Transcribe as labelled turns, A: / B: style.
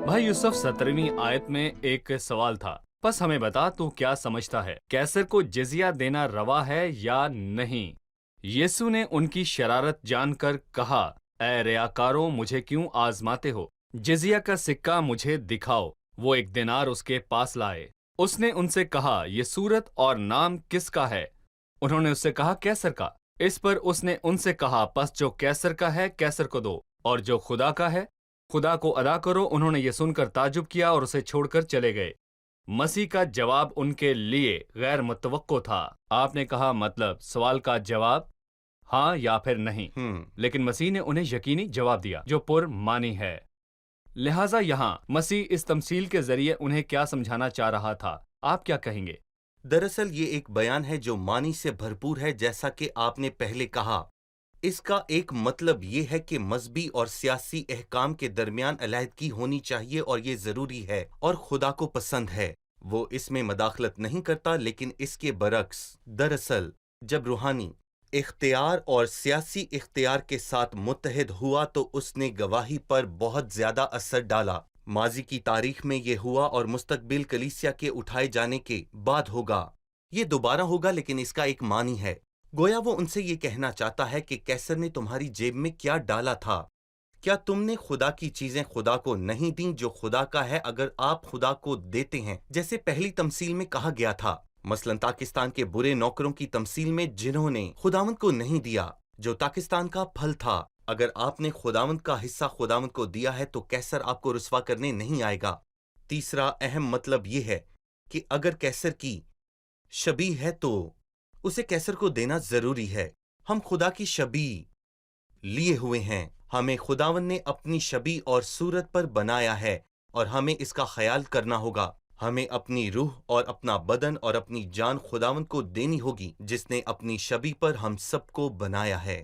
A: भाई यूसुफ 17वीं आयत में एक सवाल था। बस हमें बता तू क्या समझता है, कैसर को जिजिया देना रवा है या नहीं? यीशु ने उनकी शरारत जानकर कहा, ऐ रियाकारों, मुझे क्यों आजमाते हो? जिजिया का सिक्का मुझे दिखाओ। वो एक दिनार उसके पास लाए। उसने उनसे कहा, ये सूरत और नाम किसका है? उन्होंने उससे कहा, कैसर का। इस पर उसने उनसे कहा, बस जो कैसर का है कैसर को दो, और जो खुदा का है खुदा को अदा करो। उन्होंने ये सुनकर ताजुब किया और उसे छोड़कर चले गए। मसीह का जवाब उनके लिए गैर मुतवक्को था। आपने कहा, मतलब सवाल का जवाब हाँ या फिर नहीं। लेकिन मसीह ने उन्हें यकीनी जवाब दिया जो पुरमानी है। लिहाजा यहाँ मसीह इस तमसील के जरिए उन्हें क्या समझाना चाह रहा था, आप क्या कहेंगे?
B: दरअसल ये एक बयान है जो मानी से भरपूर है, जैसा कि आपने पहले कहा। इसका एक मतलब ये है कि मजहबी और सियासी अहकाम के दरमियान अलहदगी होनी चाहिए और ये ज़रूरी है और खुदा को पसंद है। वो इसमें मदाखलत नहीं करता, लेकिन इसके बरक्स दरअसल जब रूहानी इख्तियार और सियासी इख्तियार के साथ मुत्तहिद हुआ तो उसने गवाही पर बहुत ज़्यादा असर डाला। माजी की तारीख में ये हुआ और मुस्तकबिल कलीसिया के उठाए जाने के बाद होगा। ये दोबारा होगा, लेकिन इसका एक मानी है। गोया वो उनसे ये कहना चाहता है कि कैसर ने तुम्हारी जेब में क्या डाला था? क्या तुमने खुदा की चीजें खुदा को नहीं दी जो खुदा का है? अगर आप खुदा को देते हैं, जैसे पहली तमसील में कहा गया था, मसलन ताकिस्तान के बुरे नौकरों की तमसील में जिन्होंने खुदावंद को नहीं दिया, जो ताकिस्तान का फल था, अगर आपने खुदावंद का हिस्सा खुदावंद को दिया है तो कैसर आपको रुस्वा करने नहीं आएगा। तीसरा अहम मतलब ये है कि अगर कैसर की शबीह है तो उसे कैसर को देना जरूरी है। हम खुदा की शबीह लिए हुए हैं। हमें खुदावन ने अपनी शबीह और सूरत पर बनाया है और हमें इसका ख्याल करना होगा। हमें अपनी रूह और अपना बदन और अपनी जान खुदावन को देनी होगी, जिसने अपनी शबीह पर हम सबको बनाया है।